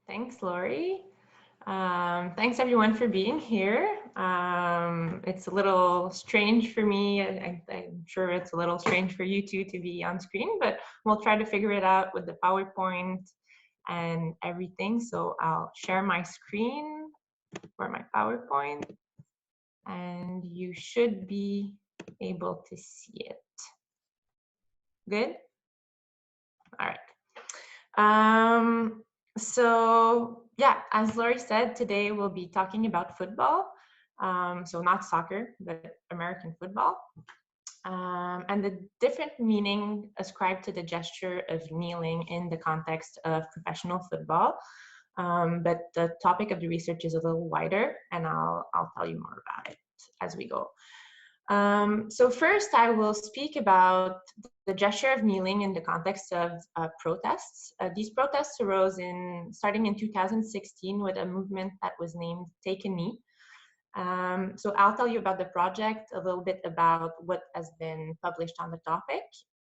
Thanks, Lori. Thanks everyone for being here. It's a little strange for me. I'm sure it's a little strange for you too to be on screen, but we'll try to figure it out with the PowerPoint and everything. So I'll share my screen for my PowerPoint and you should be able to see it. Good? All right. So yeah, as Lori said, today we'll be talking about football. So not soccer, but American football. And the different meaning ascribed to the gesture of kneeling in the context of professional football. But the topic of the research is a little wider, and I'll tell you more about it as we go. So first, I will speak about the gesture of kneeling in the context of protests. These protests arose starting in 2016 with a movement that was named Take a Knee. So I'll tell you about the project, a little bit about what has been published on the topic,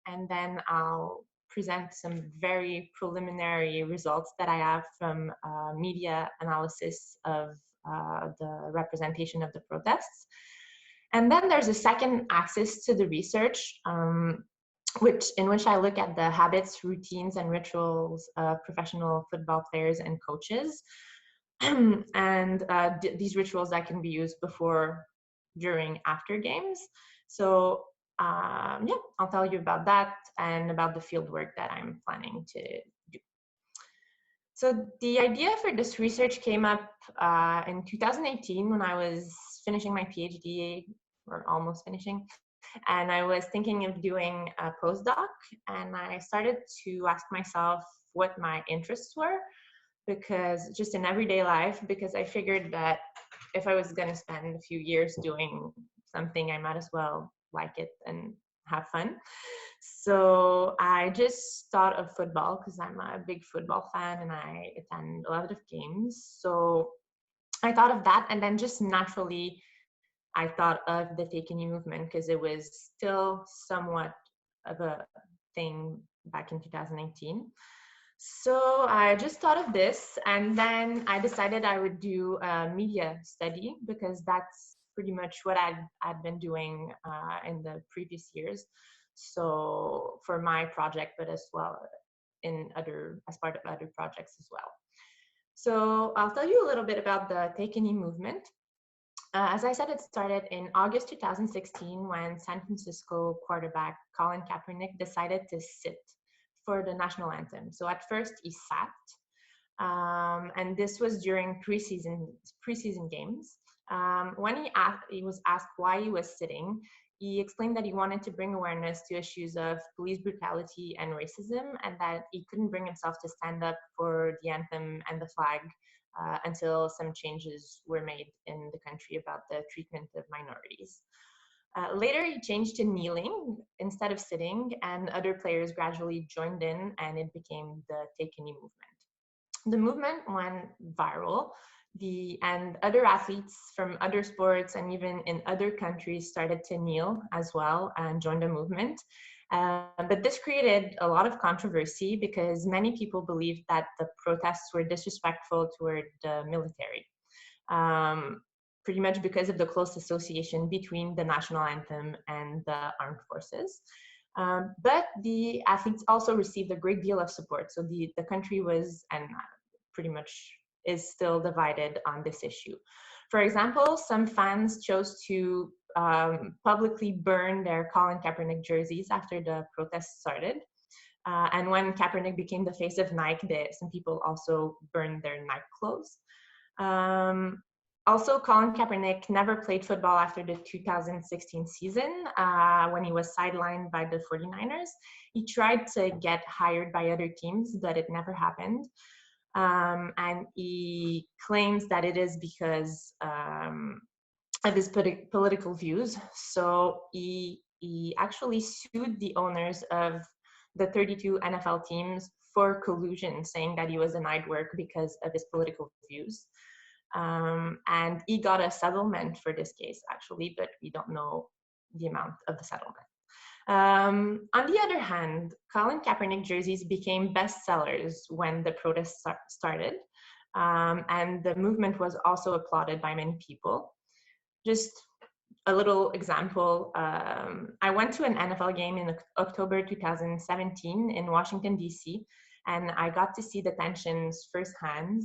and then I'll present some very preliminary results that I have from media analysis of the representation of the protests. And then there's a second axis to the research, in which I look at the habits, routines, and rituals of professional football players and coaches. And these rituals that can be used before, during, after games. So yeah, I'll tell you about that and about the field work that I'm planning to do. So the idea for this research came up in 2018 when I was finishing my Ph.D, or almost finishing, and I was thinking of doing a postdoc, and I started to ask myself what my interests were, because just in everyday life, because I figured that if I was going to spend a few years doing something, I might as well like it and have fun. So I just thought of football because I'm a big football fan and I attend a lot of games. So I thought of that, and then just naturally I thought of the Take a Knee movement because it was still somewhat of a thing back in 2019. So I just thought of this, and then I decided I would do a media study because that's pretty much what I'd been doing in the previous years. So for my project, but as well as part of other projects as well. So I'll tell you a little bit about the Take a Knee movement. As I said, it started in August 2016 when San Francisco quarterback Colin Kaepernick decided to sit for the national anthem. So at first he sat, and this was during preseason games. When he was asked why he was sitting, he explained that he wanted to bring awareness to issues of police brutality and racism, and that he couldn't bring himself to stand up for the anthem and the flag until some changes were made in the country about the treatment of minorities. Later, he changed to kneeling instead of sitting, and other players gradually joined in, and it became the Take a Knee movement. The movement went viral, and other athletes from other sports and even in other countries started to kneel as well and join the movement. But this created a lot of controversy because many people believed that the protests were disrespectful toward the military. Pretty much because of the close association between the national anthem and the armed forces. But the athletes also received a great deal of support. So the country was, and pretty much is still divided on this issue. For example, some fans chose to publicly burn their Colin Kaepernick jerseys after the protests started. And when Kaepernick became the face of Nike, some people also burned their Nike clothes. Also, Colin Kaepernick never played football after the 2016 season when he was sidelined by the 49ers. He tried to get hired by other teams, but it never happened. And he claims that it is because of his political views. So he actually sued the owners of the 32 NFL teams for collusion, saying that he was denied work because of his political views. And he got a settlement for this case, actually, but we don't know the amount of the settlement. On the other hand, Colin Kaepernick jerseys became bestsellers when the protests started. And the movement was also applauded by many people. Just a little example, I went to an NFL game in October 2017 in Washington, D.C., and I got to see the tensions firsthand.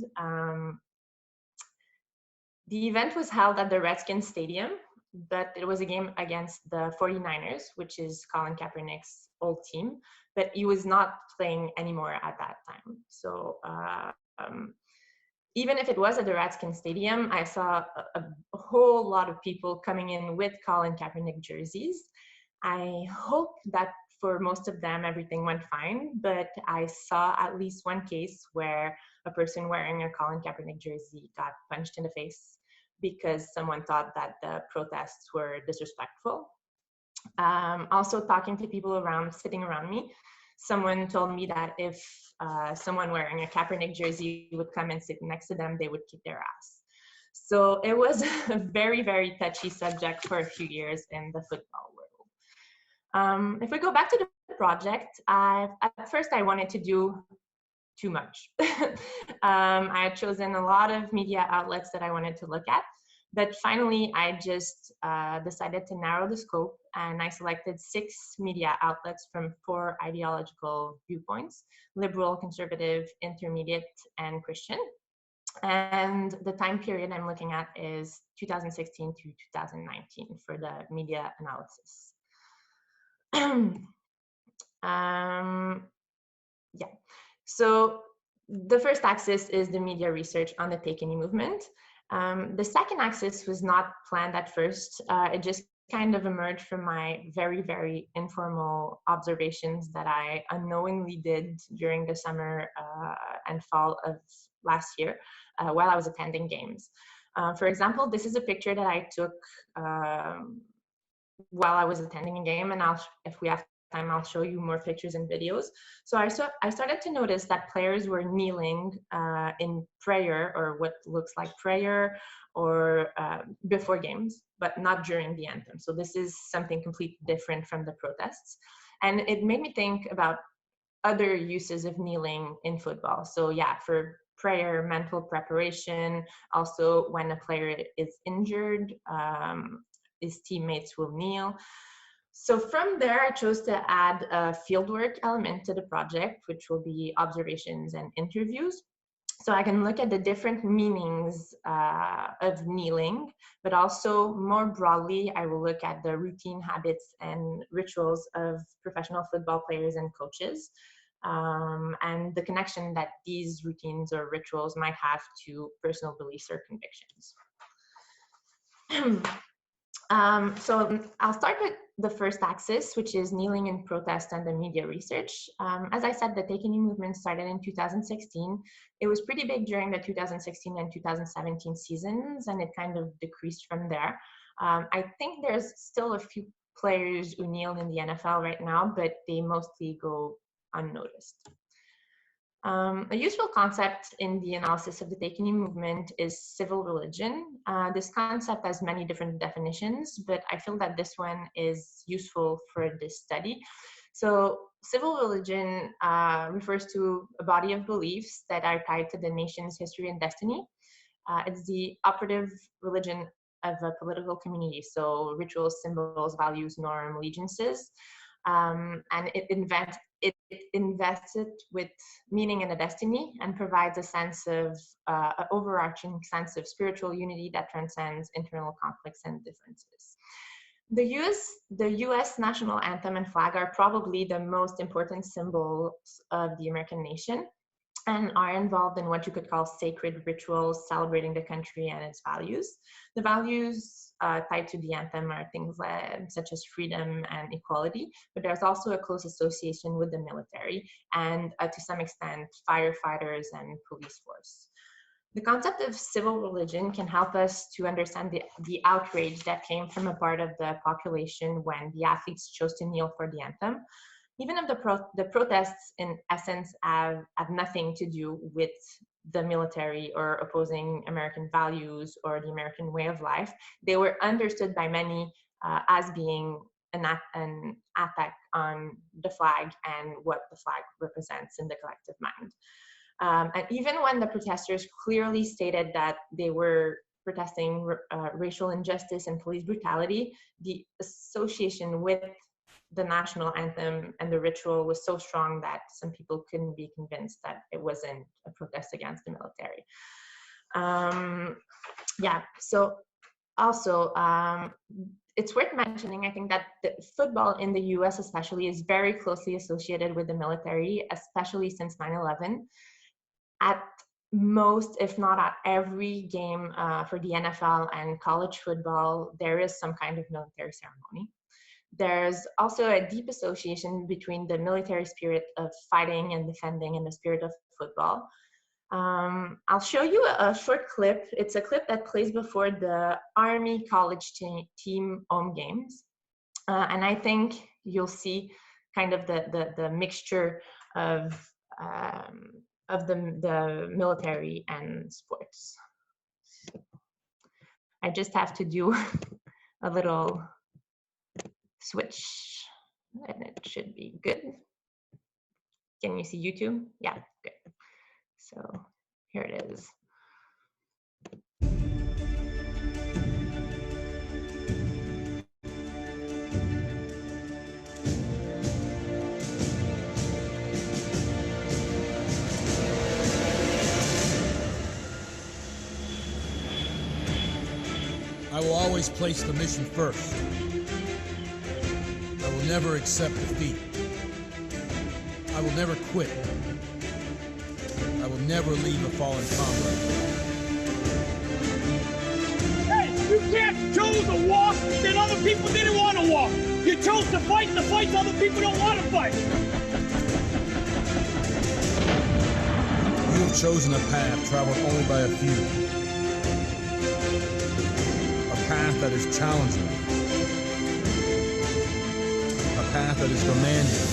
The event was held at the Redskins Stadium, but it was a game against the 49ers, which is Colin Kaepernick's old team, but he was not playing anymore at that time. So even if it was at the Redskins Stadium, I saw a whole lot of people coming in with Colin Kaepernick jerseys. I hope that for most of them, everything went fine, but I saw at least one case where a person wearing a Colin Kaepernick jersey got punched in the face because someone thought that the protests were disrespectful. Also talking to people sitting around me, someone told me that if someone wearing a Kaepernick jersey would come and sit next to them, they would kick their ass. So it was a very, very touchy subject for a few years in the football world. If we go back to the project, at first I wanted to do too much. I had chosen a lot of media outlets that I wanted to look at, but finally I just decided to narrow the scope, and I selected 6 media outlets from 4 ideological viewpoints: liberal, conservative, intermediate, and Christian. And the time period I'm looking at is 2016 to 2019 for the media analysis. Yeah. So the first axis is the media research on the Take Any movement. The second axis was not planned at first. It just kind of emerged from my very, very informal observations that I unknowingly did during the summer and fall of last year while I was attending games. For example, this is a picture that I took while I was attending a game, and if we have time, I'll show you more pictures and videos. So I started to notice that players were kneeling in prayer, or what looks like prayer, or before games, but not during the anthem. So this is something completely different from the protests. And it made me think about other uses of kneeling in football. So yeah, for prayer, mental preparation, also when a player is injured, his teammates will kneel. So from there, I chose to add a fieldwork element to the project, which will be observations and interviews. So I can look at the different meanings of kneeling, but also more broadly, I will look at the routine habits and rituals of professional football players and coaches, and the connection that these routines or rituals might have to personal beliefs or convictions. So I'll start with the first axis, which is kneeling in protest and the media research. As I said, the Take Any movement started in 2016. It was pretty big during the 2016 and 2017 seasons, and it kind of decreased from there. I think there's still a few players who kneel in the NFL right now, but they mostly go unnoticed. A useful concept in the analysis of the Take Any movement is civil religion. This concept has many different definitions, but I feel that this one is useful for this study. So civil religion refers to a body of beliefs that are tied to the nation's history and destiny. It's the operative religion of a political community, so rituals, symbols, values, norm, allegiances. And it invests it with meaning and a destiny, and provides a sense of an overarching sense of spiritual unity that transcends internal conflicts and differences. The US national anthem and flag are probably the most important symbols of the American nation, and are involved in what you could call sacred rituals celebrating the country and its values. The values tied to the anthem are things such as freedom and equality, but there's also a close association with the military and to some extent firefighters and police force. The concept of civil religion can help us to understand the outrage that came from a part of the population when the athletes chose to kneel for the anthem. Even if the protests in essence have nothing to do with the military or opposing American values or the American way of life, they were understood by many as being an attack on the flag and what the flag represents in the collective mind. And even when the protesters clearly stated that they were protesting racial injustice and police brutality, the association with the national anthem and the ritual was so strong that some people couldn't be convinced that it wasn't a protest against the military. Yeah, so also, it's worth mentioning, I think, that the football in the US especially is very closely associated with the military, especially since 9/11. At most, if not at every game for the NFL and college football, there is some kind of military ceremony. There's also a deep association between the military spirit of fighting and defending and the spirit of football. I'll show you a short clip. It's a clip that plays before the Army college team home games. And I think you'll see kind of the mixture of the military and sports. I just have to do a little switch and it should be good. Can you see YouTube? Yeah, good. So here it is. I will always place the mission first. I will never accept defeat. I will never quit. I will never leave a fallen comrade. Hey, you can't choose a walk that other people didn't want to walk. You chose to fight the fights other people don't want to fight. You have chosen a path traveled only by a few. A path that is challenging. A path that is demanding.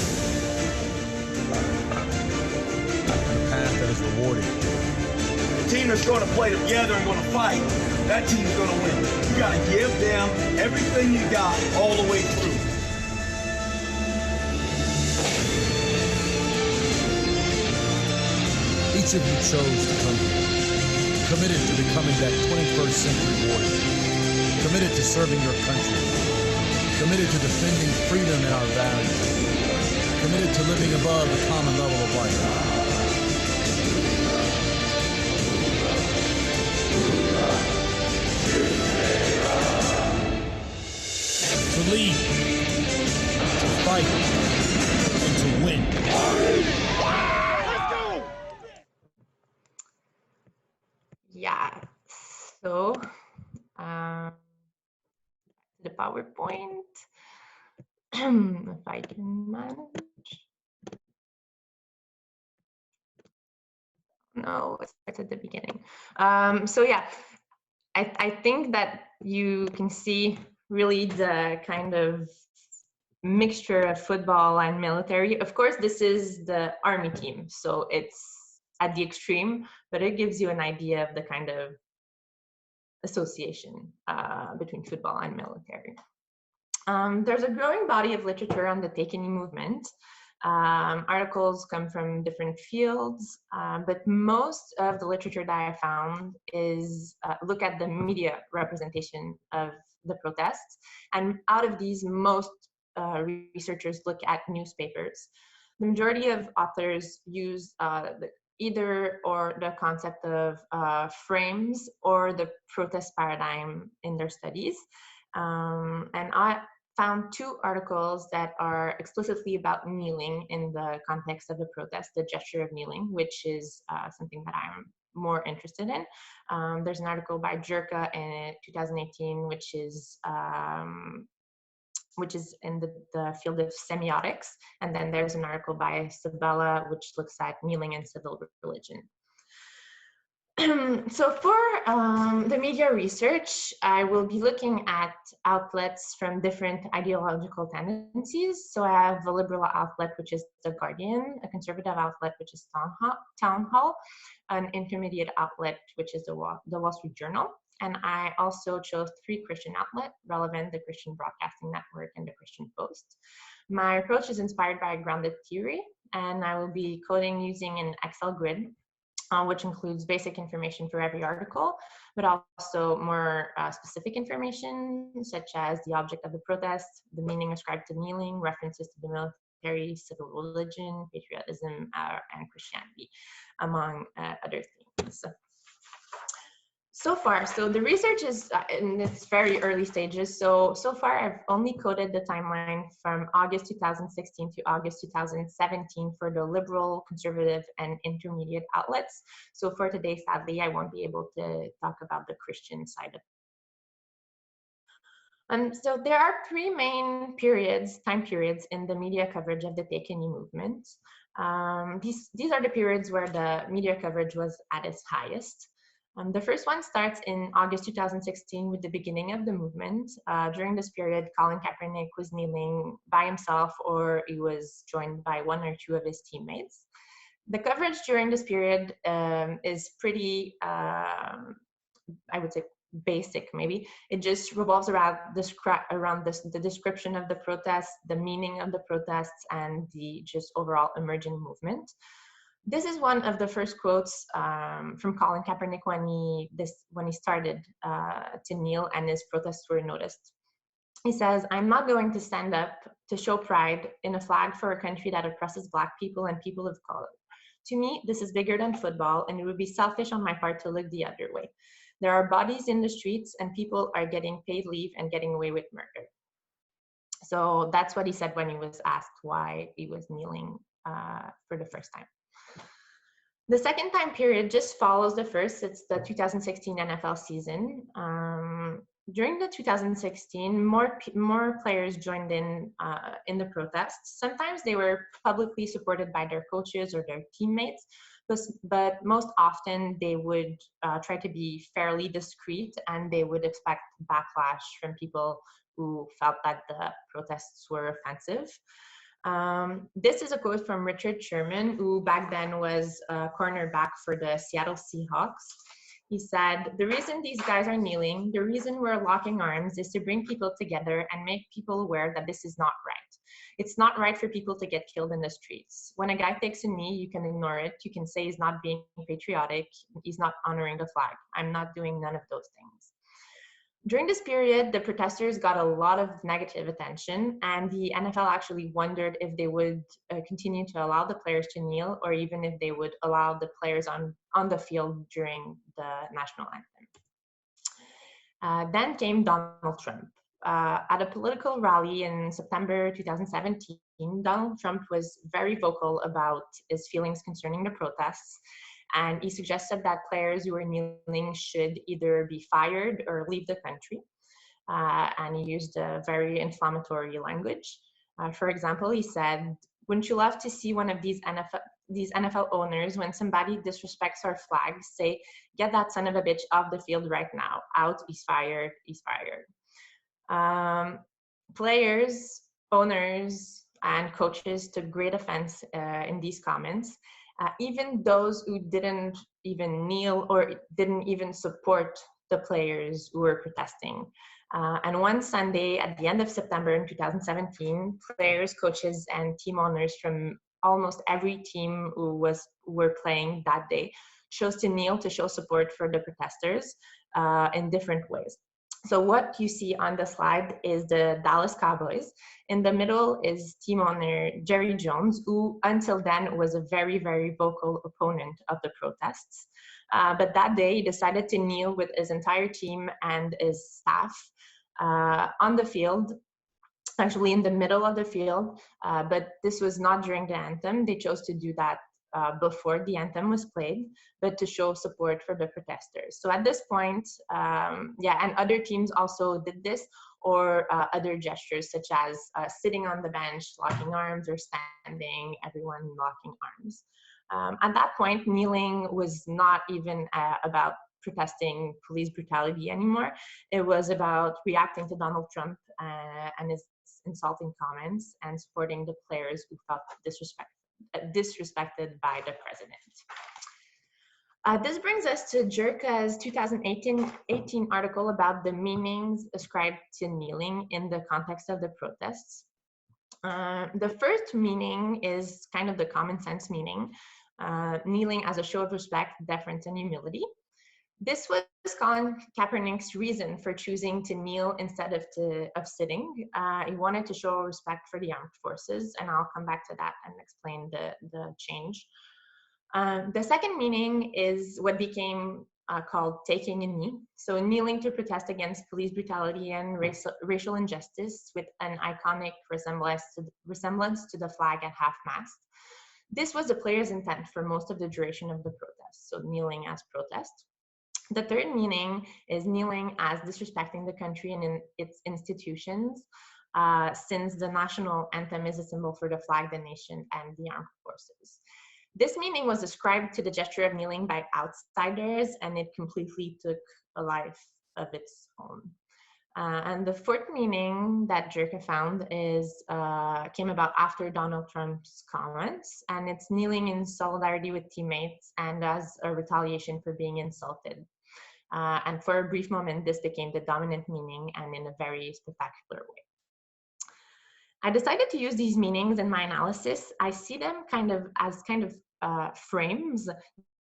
A path that is rewarding. The team that's going to play together and going to fight, that team's going to win. You got to give them everything you got all the way through. Each of you chose to come here, committed to becoming that 21st century warrior, committed to serving your country, committed to defending freedom and our values, committed to living above the common level of life. To lead, to fight, and to win. Yeah, so the PowerPoint, if I can manage. No, it starts at the beginning. So yeah, I think that you can see really the kind of mixture of football and military. Of course, this is the army team, so it's at the extreme, but it gives you an idea of the kind of association between football and military. There's a growing body of literature on the Take Any movement. Articles come from different fields, but most of the literature that I found is look at the media representation of the protests. And out of these, most researchers look at newspapers. The majority of authors use either or the concept of frames or the protest paradigm in their studies. And I found two articles that are explicitly about kneeling in the context of the protest, the gesture of kneeling, which is something that I'm more interested in. There's an article by Jerka in 2018, which is in the field of semiotics. And then there's an article by Sabella, which looks at kneeling in civil religion. So for the media research, I will be looking at outlets from different ideological tendencies. So I have a liberal outlet, which is The Guardian, a conservative outlet, which is Town Hall, an intermediate outlet, which is the Wall Street Journal. And I also chose three Christian outlets: Relevant, the Christian Broadcasting Network, and the Christian Post. My approach is inspired by grounded theory, and I will be coding using an Excel grid. which includes basic information for every article, but also more specific information, such as the object of the protest, the meaning ascribed to kneeling, references to the military, civil religion, patriotism, and Christianity, among other themes. So far, so the research is in its very early stages. So far, I've only coded the timeline from August 2016 to August 2017 for the liberal, conservative, and intermediate outlets. So for today, sadly, I won't be able to talk about the Christian side of it. So there are three main time periods in the media coverage of the Take a Knee movement. These are the periods where the media coverage was at its highest. The first one starts in August 2016 with the beginning of the movement. During this period, Colin Kaepernick was kneeling by himself, or he was joined by one or two of his teammates. The coverage during this period is pretty, I would say, basic maybe. It just revolves around the description of the protests, the meaning of the protests, and the just overall emerging movement. This is one of the first quotes from Colin Kaepernick when he started to kneel and his protests were noticed. He says, "I'm not going to stand up to show pride in a flag for a country that oppresses Black people and people of color. To me, this is bigger than football, and it would be selfish on my part to look the other way. There are bodies in the streets, and people are getting paid leave and getting away with murder." So that's what he said when he was asked why he was kneeling for the first time. The second time period just follows the first. It's the 2016 NFL season. During the 2016, more players joined in the protests. Sometimes they were publicly supported by their coaches or their teammates, but most often they would try to be fairly discreet, and they would expect backlash from people who felt that the protests were offensive. This is a quote from Richard Sherman, who back then was a cornerback for the Seattle Seahawks. He said, "The reason these guys are kneeling, the reason we're locking arms is to bring people together and make people aware that this is not right. It's not right for people to get killed in the streets. When a guy takes a knee, you can ignore it. You can say he's not being patriotic. He's not honoring the flag. I'm not doing none of those things." During this period, the protesters got a lot of negative attention, and the NFL actually wondered if they would continue to allow the players to kneel, or even if they would allow the players on the field during the national anthem. Then came Donald Trump. At a political rally in September 2017, Donald Trump was very vocal about his feelings concerning the protests. And he suggested that players who were kneeling should either be fired or leave the country. And he used a very inflammatory language. For example, he said, "Wouldn't you love to see one of these NFL owners, when somebody disrespects our flag, say, 'Get that son of a bitch off the field right now. Out, he's fired, he's fired.'" Players, owners, and coaches took great offense in these comments. Even those who didn't even kneel or didn't even support the players who were protesting. And one Sunday at the end of September in 2017, players, coaches, and team owners from almost every team who were playing that day chose to kneel to show support for the protesters in different ways. So what you see on the slide is the Dallas Cowboys. In the middle is team owner Jerry Jones, who until then was a very, very vocal opponent of the protests. But that day he decided to kneel with his entire team and his staff on the field, actually in the middle of the field. But this was not during the anthem. They chose to do that before the anthem was played, but to show support for the protesters. So at this point, and other teams also did this, or other gestures such as sitting on the bench, locking arms, or standing, everyone locking arms. At that point, kneeling was not even about protesting police brutality anymore. It was about reacting to Donald Trump and his insulting comments and supporting the players who felt disrespected by the president. This brings us to Jerka's 2018 article about the meanings ascribed to kneeling in the context of the protests. The first meaning is kind of the common sense meaning. kneeling as a show of respect, deference, and humility. This was Colin Kaepernick's reason for choosing to kneel instead of sitting. He wanted to show respect for the armed forces, and I'll come back to that and explain the change. The second meaning is what became called taking a knee. So kneeling to protest against police brutality and racial injustice with an iconic resemblance to the flag at half-mast. This was the player's intent for most of the duration of the protest, so kneeling as protest. The third meaning is kneeling as disrespecting the country and in its institutions, since the national anthem is a symbol for the flag, the nation, and the armed forces. This meaning was ascribed to the gesture of kneeling by outsiders, and it completely took a life of its own. And the fourth meaning that Jerka found came about after Donald Trump's comments, and it's kneeling in solidarity with teammates and as a retaliation for being insulted. And for a brief moment, this became the dominant meaning, and in a very spectacular way. I decided to use these meanings in my analysis. I see them as frames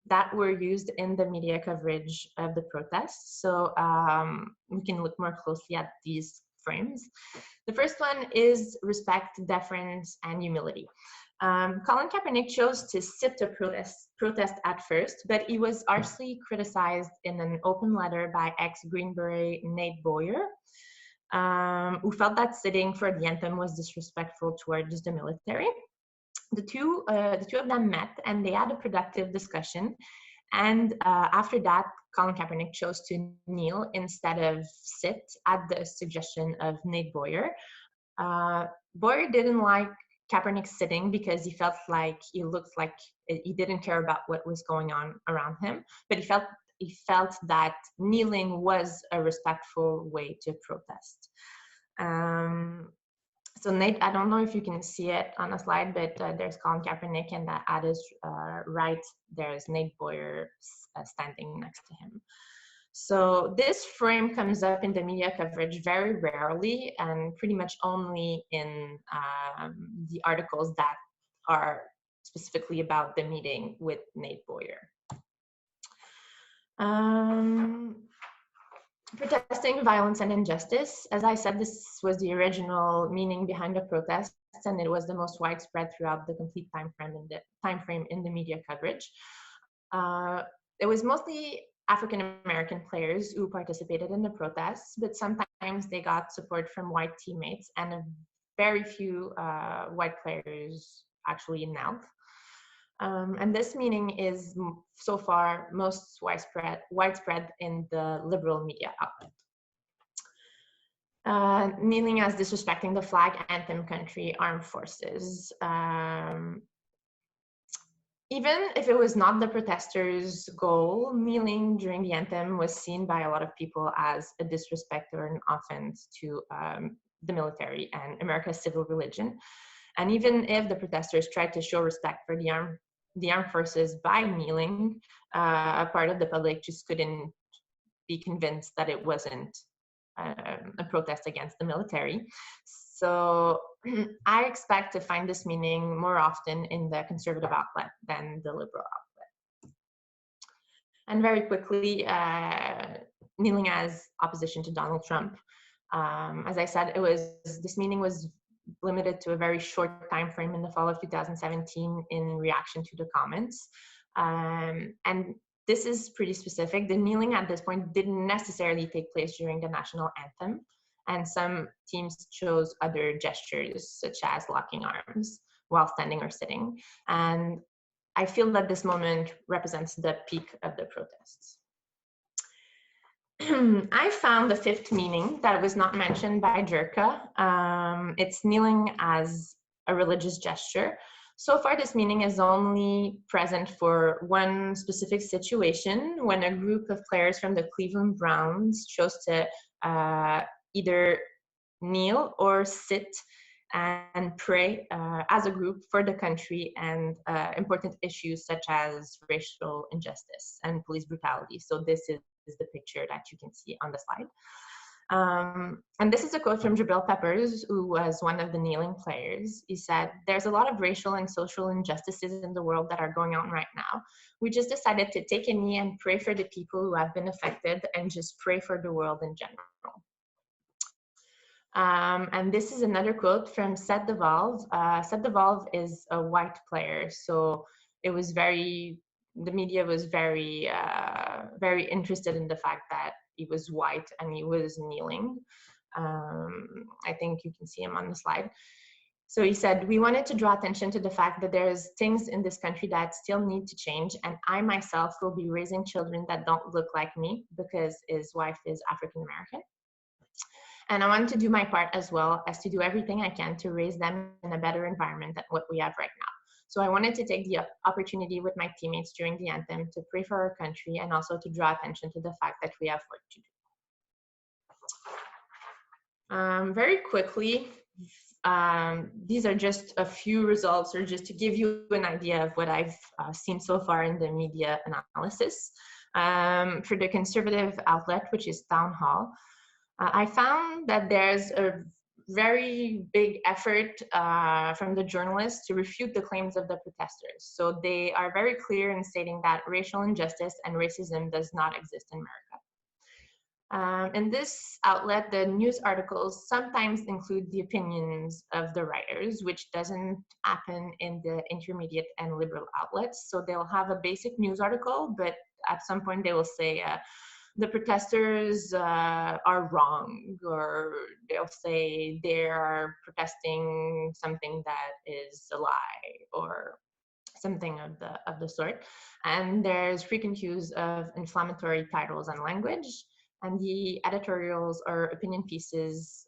that were used in the media coverage of the protests. So we can look more closely at these frames. The first one is respect, deference, and humility. Colin Kaepernick chose to sit to protest at first, but he was harshly criticized in an open letter by ex-Green Beret Nate Boyer, who felt that sitting for the anthem was disrespectful towards the military. The two of them met, and they had a productive discussion. And after that, Colin Kaepernick chose to kneel instead of sit at the suggestion of Nate Boyer. Boyer didn't like Kaepernick sitting because he felt like he looked like he didn't care about what was going on around him, but he felt that kneeling was a respectful way to protest. So Nate, I don't know if you can see it on a slide, but there's Colin Kaepernick, and at his right, there's Nate Boyer standing next to him. So this frame comes up in the media coverage very rarely, and pretty much only in the articles that are specifically about the meeting with Nate Boyer. Protesting violence and injustice. As I said, this was the original meaning behind the protests, and it was the most widespread throughout the complete time frame in the media coverage. It was mostly African-American players who participated in the protests, but sometimes they got support from white teammates, and a very few white players actually knelt. And this meaning is so far most widespread in the liberal media outlet. Kneeling as disrespecting the flag, anthem, country, armed forces. Even if it was not the protesters' goal, kneeling during the anthem was seen by a lot of people as a disrespect or an offense to the military and America's civil religion. And even if the protesters tried to show respect for the armed forces by kneeling, a part of the public just couldn't be convinced that it wasn't a protest against the military. So I expect to find this meaning more often in the conservative outlet than the liberal outlet. And very quickly, kneeling as opposition to Donald Trump. As I said, this meaning was limited to a very short time frame in the fall of 2017 in reaction to the comments. And this is pretty specific. The kneeling at this point didn't necessarily take place during the national anthem, and some teams chose other gestures, such as locking arms while standing or sitting. And I feel that this moment represents the peak of the protests. I found the fifth meaning that was not mentioned by Jerka. It's kneeling as a religious gesture. So far, this meaning is only present for one specific situation, when a group of players from the Cleveland Browns chose to either kneel or sit and pray as a group for the country and important issues such as racial injustice and police brutality. So this is the picture that you can see on the slide. And this is a quote from Jabril Peppers, who was one of the kneeling players. He said, "There's a lot of racial and social injustices in the world that are going on right now. We just decided to take a knee and pray for the people who have been affected and just pray for the world in general." And this is another quote from Seth DeValve. Seth DeValve is a white player, so it was the media was very interested in the fact that he was white and he was kneeling. I think you can see him on the slide. So he said, "We wanted to draw attention to the fact that there's things in this country that still need to change, and I myself will be raising children that don't look like me because his wife is African American. And I want to do my part as well as to do everything I can to raise them in a better environment than what we have right now. So I wanted to take the opportunity with my teammates during the anthem to pray for our country and also to draw attention to the fact that we have work to do." Very quickly, these are just a few results, or just to give you an idea of what I've seen so far in the media analysis. For the conservative outlet, which is Town Hall, I found that there's a very big effort from the journalists to refute the claims of the protesters. So they are very clear in stating that racial injustice and racism does not exist in America. In this outlet, the news articles sometimes include the opinions of the writers, which doesn't happen in the intermediate and liberal outlets. So they'll have a basic news article, but at some point they will say, the protesters are wrong, or they'll say they are protesting something that is a lie, or something of the sort. And there's frequent use of inflammatory titles and language, and the editorials or opinion pieces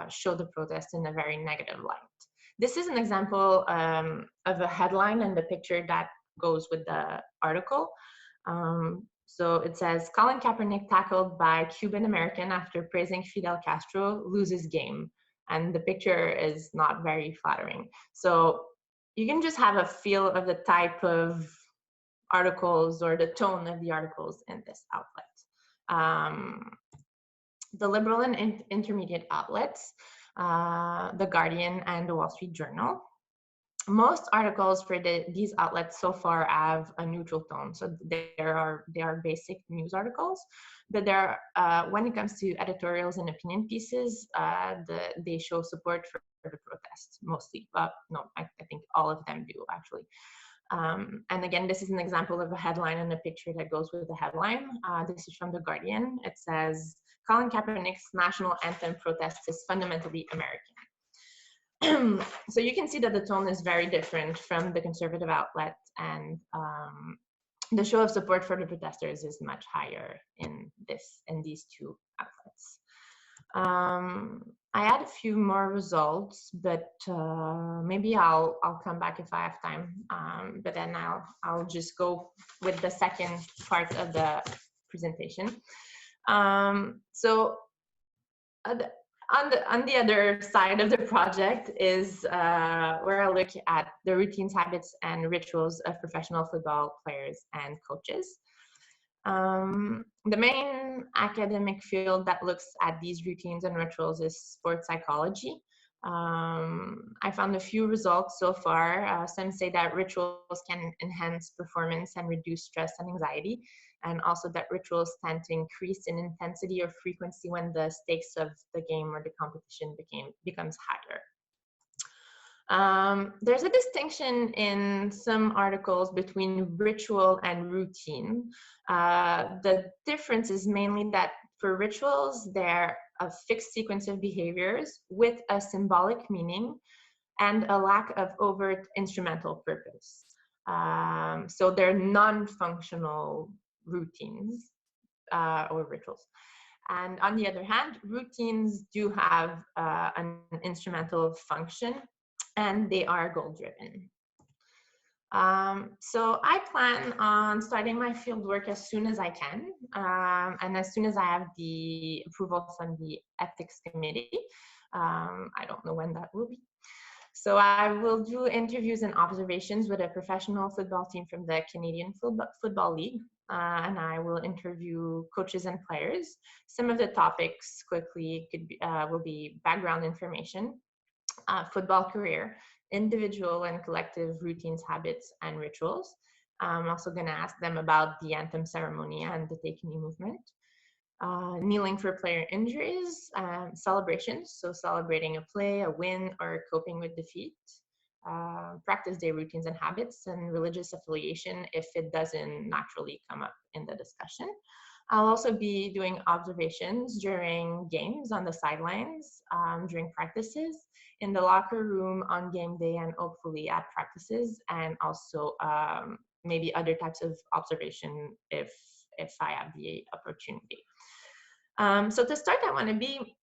show the protest in a very negative light. This is an example of a headline and the picture that goes with the article. So it says, "Colin Kaepernick tackled by Cuban American after praising Fidel Castro, loses game." And the picture is not very flattering. So you can just have a feel of the type of articles or the tone of the articles in this outlet. The liberal and intermediate outlets, The Guardian and the Wall Street Journal. Most articles for these outlets so far have a neutral tone, so they are basic news articles. But when it comes to editorials and opinion pieces, they show support for the protest mostly. No, I think all of them do actually. And again, this is an example of a headline and a picture that goes with the headline. This is from The Guardian. It says, "Colin Kaepernick's national anthem protest is fundamentally American." So you can see that the tone is very different from the conservative outlet, and the show of support for the protesters is much higher in these two outlets. I had a few more results, but maybe I'll come back if I have time. But then I'll just go with the second part of the presentation. So on the other side of the project is where I look at the routines, habits, and rituals of professional football players and coaches. The main academic field that looks at these routines and rituals is sports psychology. I found a few results so far. Some say that rituals can enhance performance and reduce stress and anxiety, and also that rituals tend to increase in intensity or frequency when the stakes of the game or the competition becomes higher. There's a distinction in some articles between ritual and routine. The difference is mainly that for rituals, they're a fixed sequence of behaviors with a symbolic meaning and a lack of overt instrumental purpose. So they're non-functional routines or rituals. And on the other hand, routines do have an instrumental function, and they are goal-driven. So I plan on starting my fieldwork as soon as I can, and as soon as I have the approval from the ethics committee. I don't know when that will be. So I will do interviews and observations with a professional football team from the Canadian Football League. and I will interview coaches and players. Some of the topics quickly will be background information, football career, individual and collective routines, habits, and rituals. I'm also going to ask them about the anthem ceremony and the Take a Knee movement. Kneeling for player injuries, celebrations, so celebrating a play, a win, or coping with defeat. Practice day routines and habits, and religious affiliation if it doesn't naturally come up in the discussion. I'll also be doing observations during games on the sidelines, during practices, in the locker room on game day, and hopefully at practices, and also maybe other types of observation if I have the opportunity. So to start, I want to be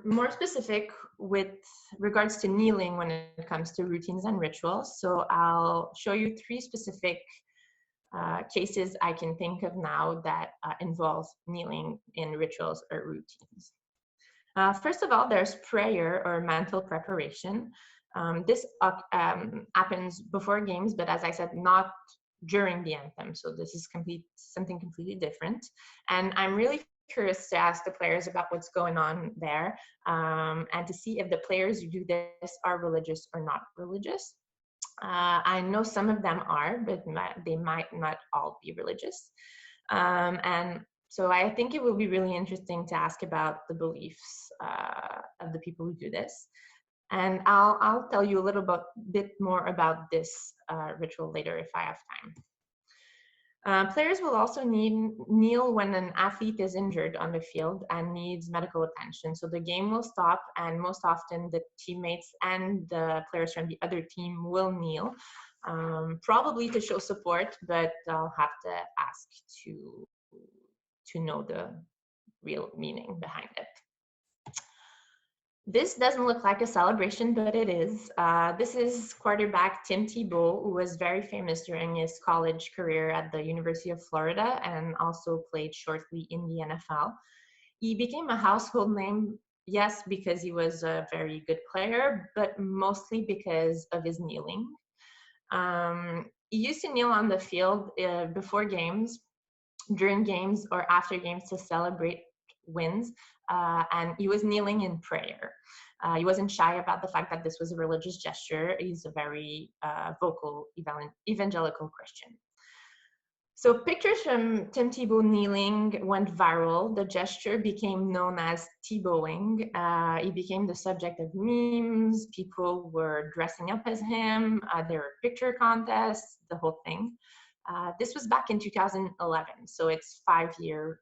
more specific with regards to kneeling when it comes to routines and rituals. So I'll show you 3 specific cases I can think of now that involve kneeling in rituals or routines. First of all, there's prayer or mental preparation. This happens before games, but as I said, not during the anthem. So this is something completely different. And I'm really curious to ask the players about what's going on there, and to see if the players who do this are religious or not religious. I know some of them are, but they might not all be religious. And so I think it will be really interesting to ask about the beliefs of the people who do this. And I'll tell you a little bit more about this ritual later if I have time. Players will also kneel when an athlete is injured on the field and needs medical attention. So the game will stop, and most often the teammates and the players from the other team will kneel, probably to show support, but I'll have to ask to know the real meaning behind it. This doesn't look like a celebration, but it is. This is quarterback Tim Tebow, who was very famous during his college career at the University of Florida and also played shortly in the NFL. He became a household name, yes, because he was a very good player, but mostly because of his kneeling. He used to kneel on the field before games, during games, or after games to celebrate wins, and he was kneeling in prayer. He wasn't shy about the fact that this was a religious gesture. He's a very vocal evangelical Christian. So pictures from Tim Tebow kneeling went viral. The gesture became known as Tebowing. He became the subject of memes. People were dressing up as him. There were picture contests, the whole thing. This was back in 2011, so it's 5 years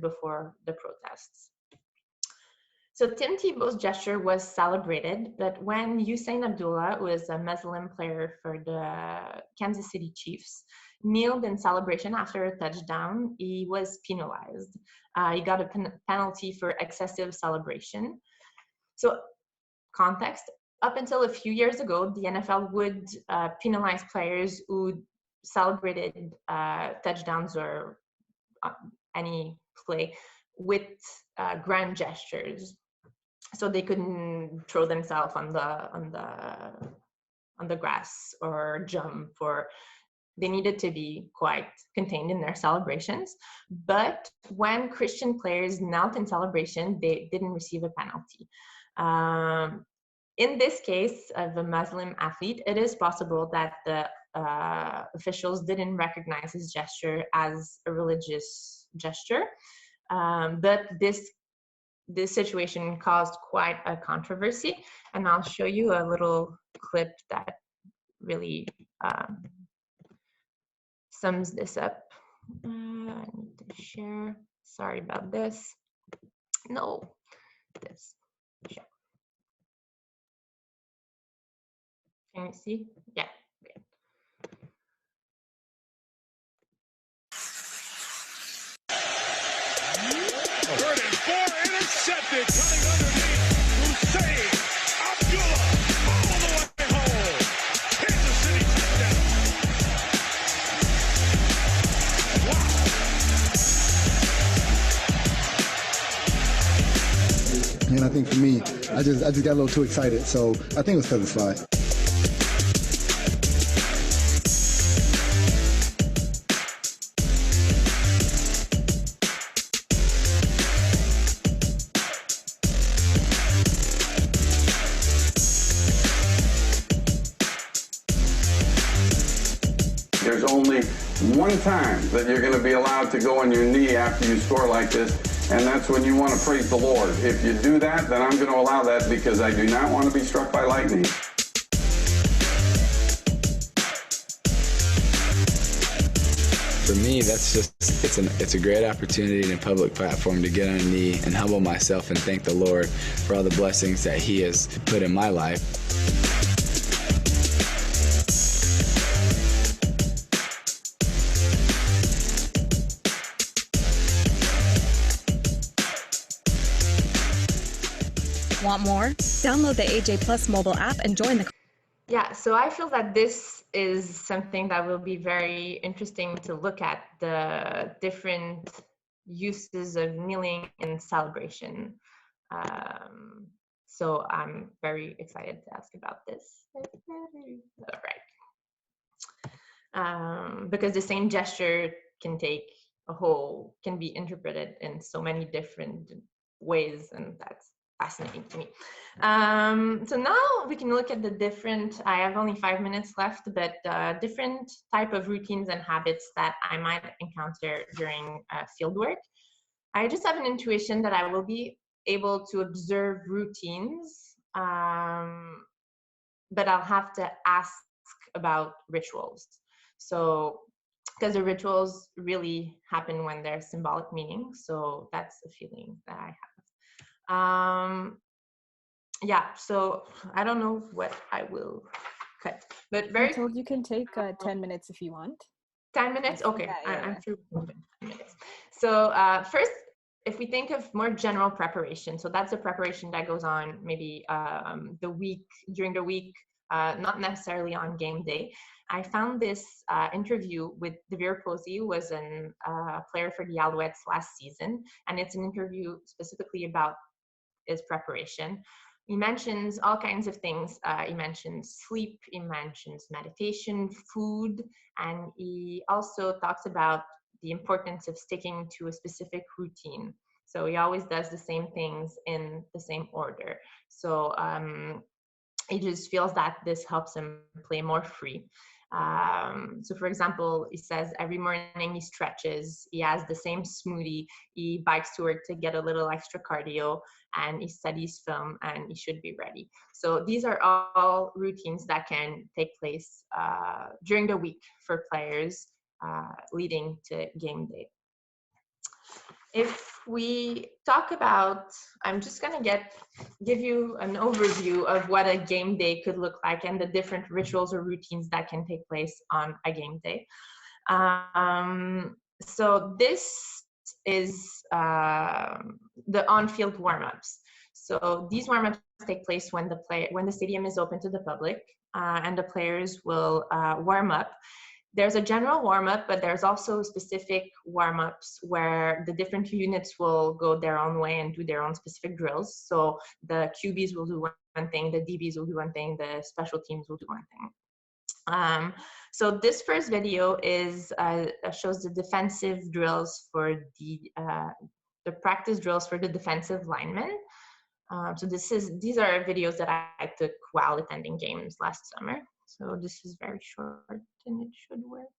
before the protests. So Tim Tebow's gesture was celebrated, but when Hussein Abdullah, who is a Muslim player for the Kansas City Chiefs, kneeled in celebration after a touchdown, he was penalized. He got a penalty for excessive celebration. So context, up until a few years ago, the NFL would penalize players who celebrated touchdowns or any play with grand gestures, so they couldn't throw themselves on the grass or jump, or they needed to be quite contained in their celebrations. But when Christian players knelt in celebration, they didn't receive a penalty. In this case of a Muslim athlete, it is possible that the officials didn't recognize his gesture as a religious gesture, but this situation caused quite a controversy, and I'll show you a little clip that really sums this up. I need to share. Sorry about this. No, this. Share. Can you see? Yeah. Third and 4, intercepted, coming underneath, Hussein Abdullah, all the way home. Kansas City touchdown. Wow. And I think for me, I just got a little too excited, so I think it was because of Sly. there's only one time that you're going to be allowed to go on your knee after you score like this, and that's when you want to praise the Lord. If you do that, then I'm going to allow that because I do not want to be struck by lightning. For me, that's just, it's a great opportunity and a public platform to get on a knee and humble myself and thank the Lord for all the blessings that He has put in my life. Want more? Download the AJ Plus mobile app and join the... Yeah, so I feel that this is something that will be very interesting to look at, the different uses of kneeling in celebration. So I'm very excited to ask about this. All right. Because the same gesture can be interpreted in so many different ways, and that's fascinating to me. So now we can look at the different, I have only 5 minutes left, but different type of routines and habits that I might encounter during field work. I just have an intuition that I will be able to observe routines, but I'll have to ask about rituals. So, because the rituals really happen when there's symbolic meaning. So that's the feeling that I have. Yeah, so I don't know what I will cut, but very... Mathilde, you can take 10 minutes if you want. 10 minutes? Okay, yeah. I'm sure we can do 10 minutes. So first, if we think of more general preparation, so that's the preparation that goes on maybe during the week, not necessarily on game day. I found this interview with Devere Posey, who was a player for the Alouettes last season, and it's an interview specifically about his preparation. He mentions all kinds of things. He mentions sleep, he mentions meditation, food, and he also talks about the importance of sticking to a specific routine. So he always does the same things in the same order. So he just feels that this helps him play more free. So for example, he says every morning he stretches, he has the same smoothie, he bikes to work to get a little extra cardio, and he studies film, and he should be ready. So these are all routines that can take place during the week for players leading to game day. If we talk about, I'm just going to give you an overview of what a game day could look like and the different rituals or routines that can take place on a game day. So this is the on-field warm-ups. So these warm-ups take place when the stadium is open to the public, and the players will warm up. There's a general warm-up, but there's also specific warm-ups where the different units will go their own way and do their own specific drills. So the QBs will do one thing, the DBs will do one thing, the special teams will do one thing. So this first video shows the defensive drills for the practice drills for the defensive linemen. So these are videos that I took while attending games last summer. So this is very short and it should work.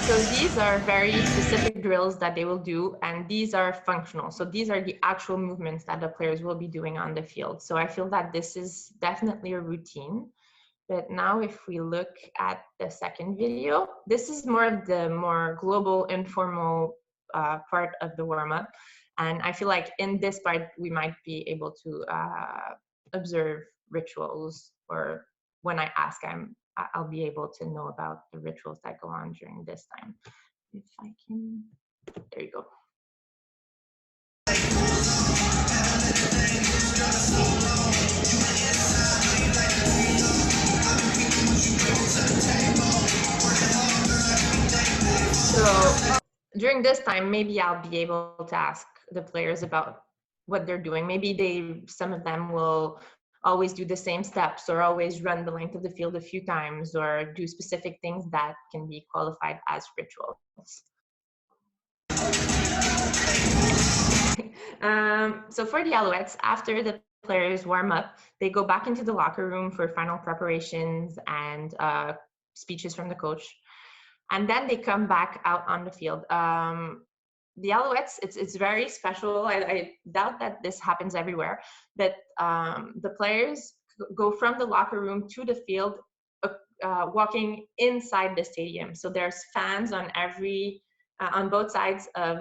So these are very specific drills that they will do, and these are functional. So these are the actual movements that the players will be doing on the field. So I feel that this is definitely a routine. But now if we look at the second video, this is more of the more global, informal part of the warm-up. And I feel like in this part, we might be able to observe rituals, or when I ask, I'll be able to know about the rituals that go on during this time. If I can, there you go. So during this time, maybe I'll be able to ask the players about what they're doing. Maybe some of them will always do the same steps or always run the length of the field a few times or do specific things that can be qualified as rituals. So for the Alouettes, after the players warm up, they go back into the locker room for final preparations and speeches from the coach. And then they come back out on the field. The Alouettes, it's very special. I doubt that this happens everywhere, but the players go from the locker room to the field, walking inside the stadium. So there's fans on on both sides of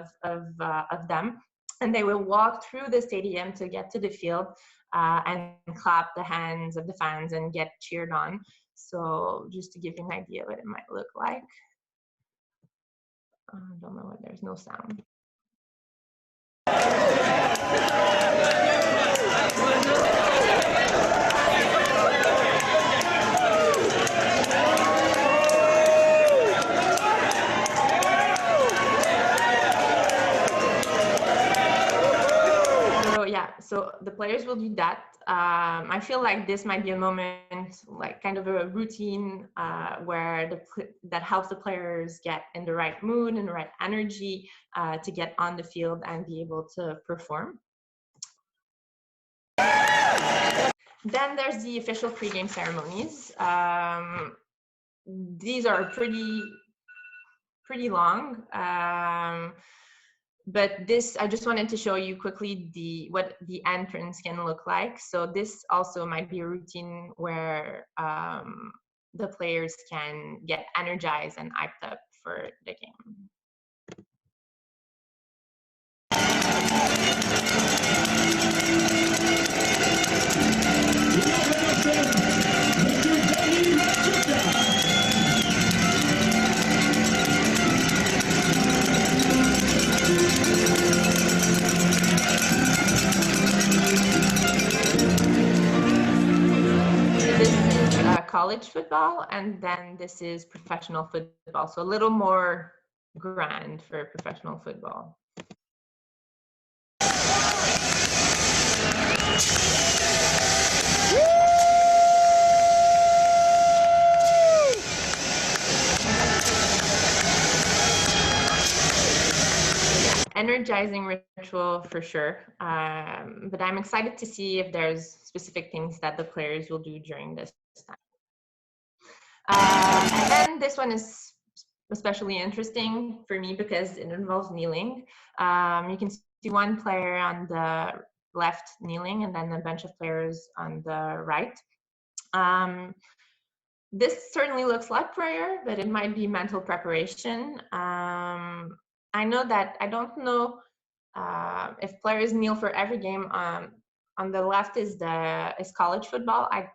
them, and they will walk through the stadium to get to the field and clap the hands of the fans and get cheered on. So just to give you an idea what it might look like. I don't know why there's no sound. So the players will do that. I feel like this might be a moment, like kind of a routine where that helps the players get in the right mood and the right energy to get on the field and be able to perform. Then there's the official pregame ceremonies. These are pretty long. But this, I just wanted to show you quickly what the entrance can look like. So this also might be a routine where the players can get energized and hyped up for the game. College football, and then this is professional football, so a little more grand for professional football. Energizing ritual for sure, but I'm excited to see if there's specific things that the players will do during this time. And then this one is especially interesting for me because it involves kneeling. You can see one player on the left kneeling and then a bunch of players on the right. This certainly looks like prayer, but it might be mental preparation. I know that I don't know if players kneel for every game. On the left is college football. I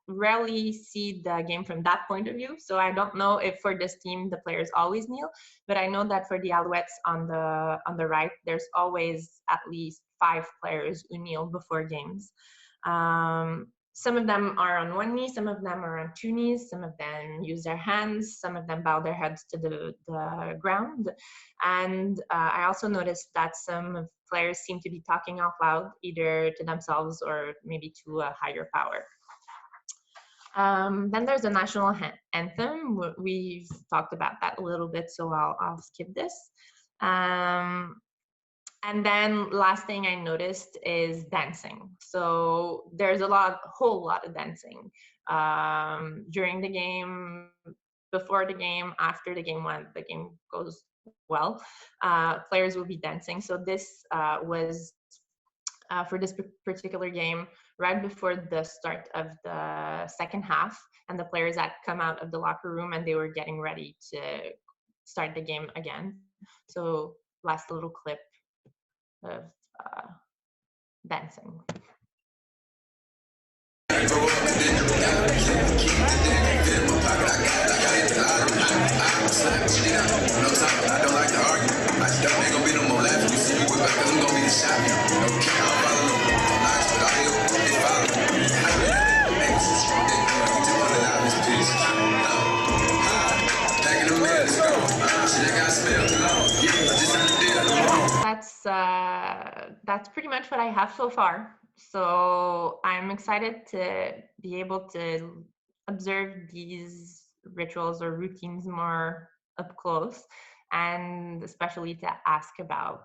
rarely see the game from that point of view, so I don't know if for this team the players always kneel, but I know that for the Alouettes on the right, there's always at least 5 players who kneel before games. Some of them are on one knee, some of them are on 2 knees, some of them use their hands, some of them bow their heads to the ground. And I also noticed that some players seem to be talking out loud, either to themselves or maybe to a higher power. Then there's the national anthem. We've talked about that a little bit, so I'll skip this. And then last thing I noticed is dancing. So there's a whole lot of dancing during the game, before the game, after the game, when the game goes well. Players will be dancing. So this was for this particular game right before the start of the second half, and the players had come out of the locker room and they were getting ready to start the game again. So last little clip of dancing. That's pretty much what I have so far. So I'm excited to be able to observe these rituals or routines more up close, and especially to ask about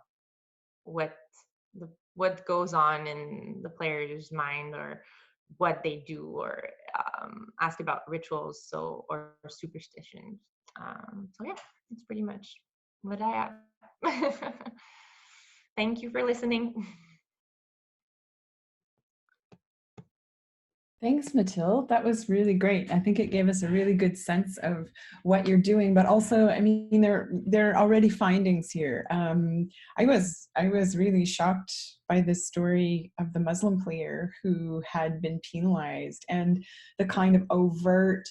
what what goes on in the player's mind, or what they do, or ask about rituals, or superstitions. So yeah, it's pretty much what I have. Thank you for listening. Thanks, Mathilde. That was really great. I think it gave us a really good sense of what you're doing, but also, I mean, there are already findings here. I was really shocked by this story of the Muslim player who had been penalized, and the kind of overt,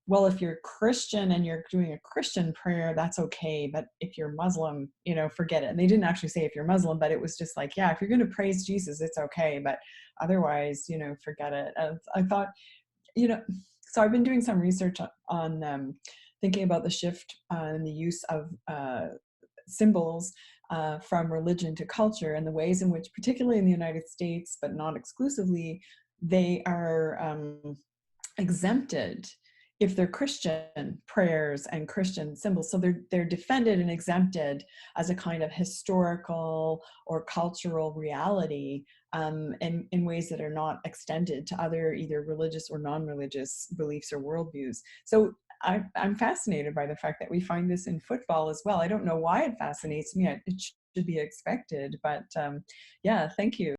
well, if you're Christian and you're doing a Christian prayer, that's okay. But if you're Muslim, forget it. And they didn't actually say if you're Muslim, but it was just like, yeah, if you're going to praise Jesus, it's okay. But otherwise, forget it. I thought, so I've been doing some research on thinking about the shift in the use of symbols from religion to culture, and the ways in which, particularly in the United States, but not exclusively, they are exempted if they're Christian prayers and Christian symbols. So they're defended and exempted as a kind of historical or cultural reality in ways that are not extended to other either religious or non-religious beliefs or worldviews. So I'm fascinated by the fact that we find this in football as well. I don't know why it fascinates me. It should be expected, but yeah, thank you.